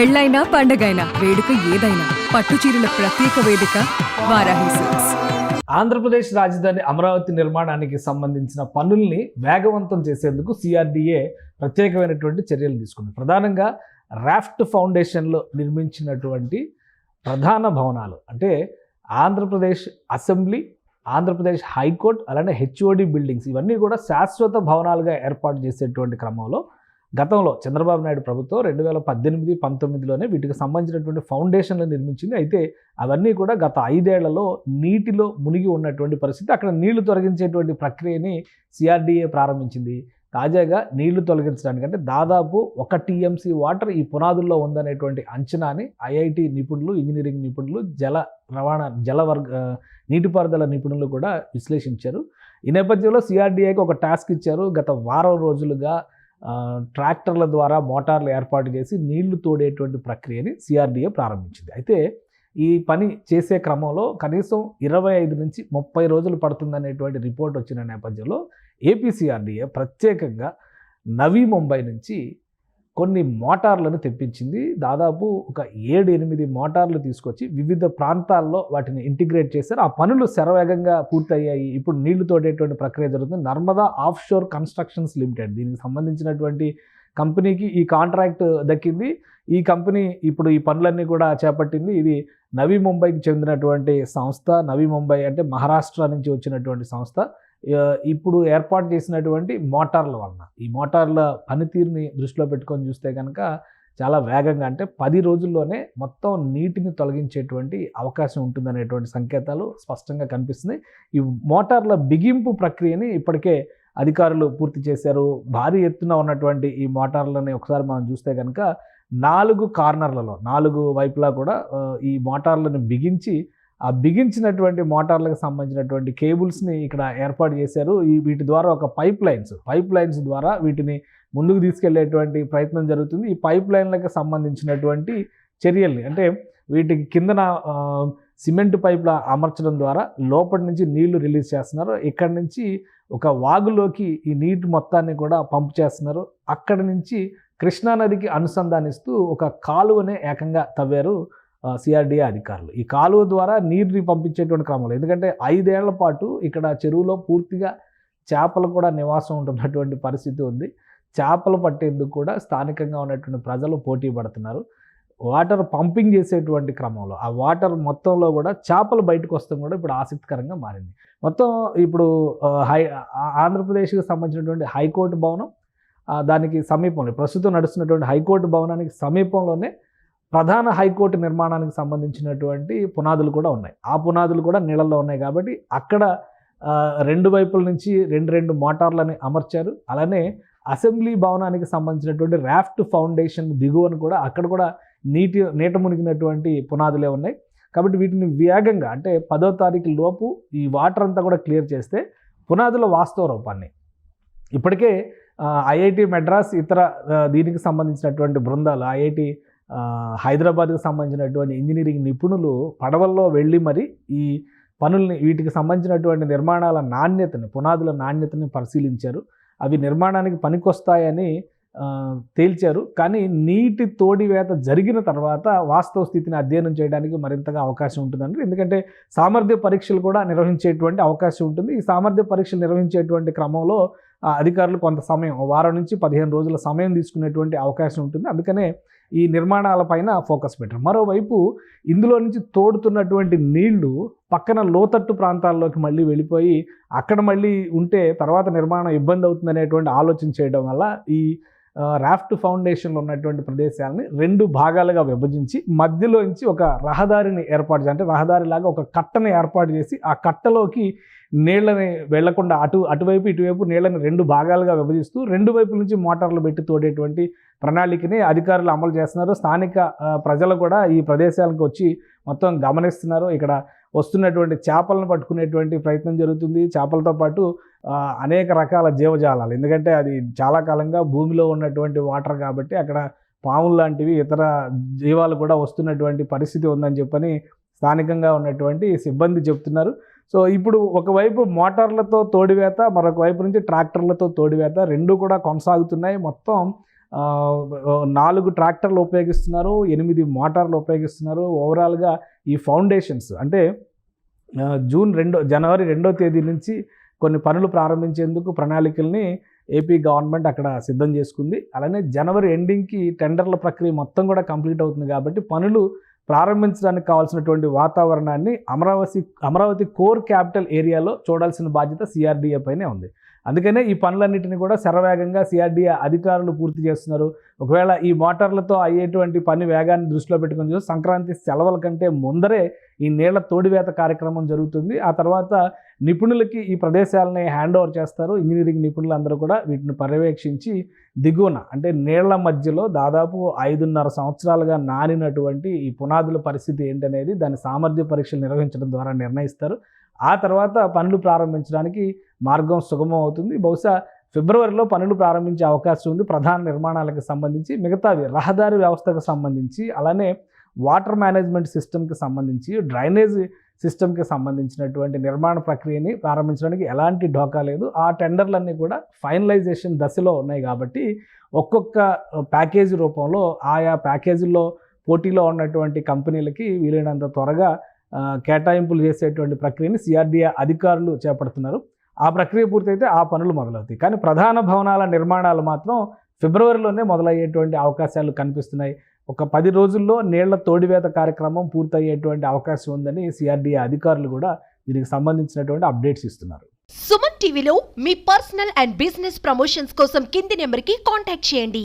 పెళ్ళైనా పండగైనా వేడుక ఏదైనా పట్టు చీరల ప్రత్యేక వేదిక వారాహి సిల్క్స్. ఆంధ్రప్రదేశ్ రాజధాని అమరావతి నిర్మాణానికి సంబంధించిన పనుల్ని వేగవంతం చేసేందుకు సిఆర్డీఏ ప్రత్యేకమైనటువంటి చర్యలు తీసుకుంది. ప్రధానంగా రాఫ్ట్ ఫౌండేషన్లో నిర్మించినటువంటి ప్రధాన భవనాలు అంటే ఆంధ్రప్రదేశ్ అసెంబ్లీ, ఆంధ్రప్రదేశ్ హైకోర్టు, అలానే హెచ్ఓడి బిల్డింగ్స్ ఇవన్నీ కూడా శాశ్వత భవనాలుగా ఏర్పాటు చేసేటువంటి క్రమంలో గతంలో చంద్రబాబు నాయుడు ప్రభుత్వం 2018-19లోనే వీటికి సంబంధించినటువంటి ఫౌండేషన్లు నిర్మించింది. అయితే అవన్నీ కూడా గత 5 ఏళ్లలో నీటిలో మునిగి ఉన్నటువంటి పరిస్థితి. అక్కడ నీళ్లు తొలగించేటువంటి ప్రక్రియని సిఆర్డీఏ ప్రారంభించింది. తాజాగా నీళ్లు తొలగించడానికి అంటే దాదాపు 1 టీఎంసీ వాటర్ ఈ పునాదుల్లో ఉందనేటువంటి అంచనాని ఐఐటి నిపుణులు, ఇంజనీరింగ్ నిపుణులు, నీటిపారుదల నిపుణులు కూడా విశ్లేషించారు. ఈ నేపథ్యంలో సిఆర్డీఏకి ఒక టాస్క్ ఇచ్చారు. గత వారం రోజులుగా ట్రాక్టర్ల ద్వారా మోటార్లు ఏర్పాటు చేసి నీళ్లు తోడేటువంటి ప్రక్రియని సిఆర్డీఏ ప్రారంభించింది. అయితే ఈ పని చేసే క్రమంలో కనీసం 25 నుంచి 30 రోజులు పడుతుందనేటువంటి రిపోర్ట్ వచ్చిన నేపథ్యంలో ఏపీ సిఆర్డీఏ ప్రత్యేకంగా నవీ ముంబై నుంచి కొన్ని మోటార్లను తెప్పించింది. దాదాపు ఒక 7-8 మోటార్లు తీసుకొచ్చి వివిధ ప్రాంతాల్లో వాటిని ఇంటిగ్రేట్ చేశారు. ఆ పనులు శరవేగంగా పూర్తయ్యాయి. ఇప్పుడు నీళ్లు తోడేటువంటి ప్రక్రియ జరుగుతుంది. నర్మదా ఆఫ్షోర్ కన్స్ట్రక్షన్స్ లిమిటెడ్ దీనికి సంబంధించినటువంటి కంపెనీకి ఈ కాంట్రాక్ట్ దక్కింది. ఈ కంపెనీ ఇప్పుడు ఈ పనులన్నీ కూడా చేపట్టింది. ఇది నవీ ముంబైకి చెందినటువంటి సంస్థ. నవీ ముంబై అంటే మహారాష్ట్ర నుంచి వచ్చినటువంటి సంస్థ. ఇప్పుడు ఏర్పాటు చేసినటువంటి మోటార్ల వలన ఈ మోటార్ల పనితీరుని దృష్టిలో పెట్టుకొని చూస్తే కనుక చాలా వేగంగా అంటే 10 రోజుల్లోనే మొత్తం నీటిని తొలగించేటువంటి అవకాశం ఉంటుందనేటువంటి సంకేతాలు స్పష్టంగా కనిపిస్తున్నాయి. ఈ మోటార్ల బిగింపు ప్రక్రియని ఇప్పటికే అధికారులు పూర్తి చేశారు. భారీ ఎత్తున ఉన్నటువంటి ఈ మోటార్లని ఒకసారి మనం చూస్తే కనుక 4 కార్నర్లలో 4 వైపులా కూడా ఈ మోటార్లను బిగించి ఆ బిగించినటువంటి మోటార్లకు సంబంధించినటువంటి కేబుల్స్ని ఇక్కడ ఏర్పాటు చేశారు. వీటి ద్వారా ఒక పైప్ లైన్స్ ద్వారా వీటిని ముందుకు తీసుకెళ్లేటువంటి ప్రయత్నం జరుగుతుంది. ఈ పైప్ లైన్లకు సంబంధించినటువంటి చర్యల్ని అంటే వీటికి కిందన సిమెంట్ పైప్ల అమర్చడం ద్వారా లోపటి నుంచి నీళ్లు రిలీజ్ చేస్తున్నారు. ఇక్కడి నుంచి ఒక వాగులోకి ఈ నీటి మొత్తాన్ని కూడా పంప్ చేస్తున్నారు. అక్కడి నుంచి కృష్ణానదికి అనుసంధానిస్తూ ఒక కాలువనే ఏకంగా తవ్వారు సిఆర్డీఏ అధికారులు. ఈ కాలువ ద్వారా నీరుని పంపించేటువంటి క్రమంలో ఎందుకంటే 5 ఏళ్ల పాటు ఇక్కడ చెరువులో పూర్తిగా చేపలు కూడా నివాసం ఉంటున్నటువంటి పరిస్థితి ఉంది. చేపలు పట్టేందుకు కూడా స్థానికంగా ఉన్నటువంటి ప్రజలు పోటీ పడుతున్నారు. వాటర్ పంపింగ్ చేసేటువంటి క్రమంలో ఆ వాటర్ మొత్తంలో కూడా చేపలు బయటకు వస్తాం కూడా ఇప్పుడు ఆసక్తికరంగా మారింది. మొత్తం ఇప్పుడు ఆంధ్రప్రదేశ్కి సంబంధించినటువంటి హైకోర్టు భవనం దానికి సమీపంలో ప్రస్తుతం నడుస్తున్నటువంటి హైకోర్టు భవనానికి సమీపంలోనే ప్రధాన హైకోర్టు నిర్మాణానికి సంబంధించినటువంటి పునాదులు కూడా ఉన్నాయి. ఆ పునాదులు కూడా నీళ్ళల్లో ఉన్నాయి కాబట్టి అక్కడ 2 వైపుల నుంచి 2 మోటార్లని అమర్చారు. అలానే అసెంబ్లీ భవనానికి సంబంధించినటువంటి రాఫ్ట్ ఫౌండేషన్ దిగువను కూడా అక్కడ కూడా నీట మునిగినటువంటి పునాదులే ఉన్నాయి. కాబట్టి వీటిని వేగంగా అంటే 10వ తారీఖు లోపు ఈ వాటర్ అంతా కూడా క్లియర్ చేస్తే పునాదుల వాస్తవ రూపాన్ని ఇప్పటికే ఐఐటి మెడ్రాస్ ఇతర దీనికి సంబంధించినటువంటి బృందాలు ఐఐటి హైదరాబాద్కి సంబంధించినటువంటి ఇంజనీరింగ్ నిపుణులు పడవల్లో వెళ్ళి మరి ఈ పనుల్ని వీటికి సంబంధించినటువంటి నిర్మాణాల నాణ్యతని పునాదుల నాణ్యతని పరిశీలించారు. అవి నిర్మాణానికి పనికొస్తాయని తేల్చారు. కానీ నీటి తోడివేత జరిగిన తర్వాత వాస్తవ స్థితిని అధ్యయనం చేయడానికి మరింతగా అవకాశం ఉంటుందండి. ఎందుకంటే సామర్థ్య పరీక్షలు కూడా నిర్వహించేటువంటి అవకాశం ఉంటుంది. ఈ సామర్థ్య పరీక్షలు నిర్వహించేటువంటి క్రమంలో అధికారులు కొంత సమయం 1 వారం నుంచి 15 రోజుల సమయం తీసుకునేటువంటి అవకాశం ఉంటుంది. అందుకనే ఈ నిర్మాణాలపైన ఫోకస్ పెట్టారు. మరోవైపు ఇందులో నుంచి తోడుతున్నటువంటి నీళ్లు పక్కన లోతట్టు ప్రాంతాల్లోకి మళ్ళీ వెళ్ళిపోయి అక్కడ మళ్ళీ ఉంటే తర్వాత నిర్మాణం ఇబ్బంది అవుతుందనేటువంటి ఆలోచన చేయడం వల్ల ఈ రాఫ్ట్ ఫౌండేషన్లో ఉన్నటువంటి ప్రదేశాలని 2 భాగాలుగా విభజించి మధ్యలోంచి ఒక రహదారిని ఏర్పాటు చేసి అంటే రహదారిలాగా ఒక కట్టని ఏర్పాటు చేసి ఆ కట్టలోకి నీళ్ళని వెళ్లకుండా అటువైపు ఇటువైపు నీళ్ళని 2 భాగాలుగా విభజిస్తూ 2 వైపుల నుంచి మోటార్లు పెట్టి తోడేటువంటి ప్రణాళికని అధికారులు అమలు చేస్తున్నారు. స్థానిక ప్రజలు కూడా ఈ ప్రదేశాలకు వచ్చి మొత్తం గమనిస్తున్నారు. ఇక్కడ వస్తున్నటువంటి చేపలను పట్టుకునేటువంటి ప్రయత్నం జరుగుతుంది. చేపలతో పాటు అనేక రకాల జీవజాలాలు ఎందుకంటే అది చాలా కాలంగా భూమిలో ఉన్నటువంటి వాటర్ కాబట్టి అక్కడ పాములు లాంటివి ఇతర జీవాలు కూడా వస్తున్నటువంటి పరిస్థితి ఉందని చెప్పని స్థానికంగా ఉన్నటువంటి సిబ్బంది చెప్తున్నారు. సో ఇప్పుడు ఒకవైపు మోటార్లతో తోడివేత, మరొక వైపు నుంచి ట్రాక్టర్లతో తోడివేత 2 కూడా కొనసాగుతున్నాయి. మొత్తం 4 ట్రాక్టర్లు ఉపయోగిస్తున్నారు, 8 మోటార్లు ఉపయోగిస్తున్నారు. ఓవరాల్గా ఈ ఫౌండేషన్స్ అంటే జనవరి 2వ తేదీ నుంచి కొన్ని పనులు ప్రారంభించేందుకు ప్రణాళికల్ని ఏపీ గవర్నమెంట్ అక్కడ సిద్ధం చేసుకుంది. అలానే జనవరి ఎండింగ్కి టెండర్ల ప్రక్రియ మొత్తం కూడా కంప్లీట్ అవుతుంది కాబట్టి పనులు ప్రారంభించడానికి కావాల్సినటువంటి వాతావరణాన్ని అమరావతి కోర్ క్యాపిటల్ ఏరియాలో చూడాల్సిన బాధ్యత సిఆర్డీఏ పైనే ఉంది. అందుకనే ఈ పనులన్నింటినీ కూడా శరవేగంగా సిఆర్డీఏ అధికారులు పూర్తి చేస్తున్నారు. ఒకవేళ ఈ మోటార్లతో అయ్యేటువంటి పని వేగాన్ని దృష్టిలో పెట్టుకుని సంక్రాంతి సెలవుల కంటే ముందరే ఈ నీళ్ల తోడివేత కార్యక్రమం జరుగుతుంది. ఆ తర్వాత నిపుణులకి ఈ ప్రదేశాలని హ్యాండ్ ఓవర్ చేస్తారు. ఇంజనీరింగ్ నిపుణులు అందరూ కూడా వీటిని పర్యవేక్షించి దిగువన అంటే నీళ్ల మధ్యలో దాదాపు 5.5 సంవత్సరాలుగా నానినటువంటి ఈ పునాదుల పరిస్థితి ఏంటనేది దాని సామర్థ్య పరీక్షలు నిర్వహించడం ద్వారా నిర్ణయిస్తారు. ఆ తర్వాత పనులు ప్రారంభించడానికి మార్గం సుగమం అవుతుంది. బహుశా ఫిబ్రవరిలో పనులు ప్రారంభించే అవకాశం ఉంది. ప్రధాన నిర్మాణాలకు సంబంధించి మిగతావి రహదారి వ్యవస్థకు సంబంధించి, అలానే వాటర్ మేనేజ్మెంట్ సిస్టమ్కి సంబంధించి, డ్రైనేజ్ సిస్టమ్కి సంబంధించినటువంటి నిర్మాణ ప్రక్రియని ప్రారంభించడానికి ఎలాంటి ఢోకా లేదు. ఆ టెండర్లన్నీ కూడా ఫైనలైజేషన్ దశలో ఉన్నాయి కాబట్టి ఒక్కొక్క ప్యాకేజీ రూపంలో ఆయా ప్యాకేజీల్లో పోటీలో ఉన్నటువంటి కంపెనీలకి వీలైనంత త్వరగా కేటాయింపులు చేసేటువంటి ప్రక్రియని సిఆర్డీఏ అధికారులు చేపడుతున్నారు. ఆ ప్రక్రియ పూర్తయితే ఆ పనులు మొదలవుతాయి. కానీ ప్రధాన భవనాల నిర్మాణాలు మాత్రం ఫిబ్రవరిలోనే మొదలయ్యేటువంటి అవకాశాలు కనిపిస్తున్నాయి. ఒక 10 రోజుల్లో నీళ్ల తోడివేత కార్యక్రమం పూర్తయ్యేటువంటి అవకాశం ఉందని సిఆర్డీఏ అధికారులు కూడా దీనికి సంబంధించినటువంటి అప్డేట్స్ ఇస్తున్నారు. సుమన్ టీవీలో మీ పర్సనల్ అండ్ బిజినెస్ ప్రమోషన్స్ కోసం కింది నెంబర్కి కాంటాక్ట్ చేయండి.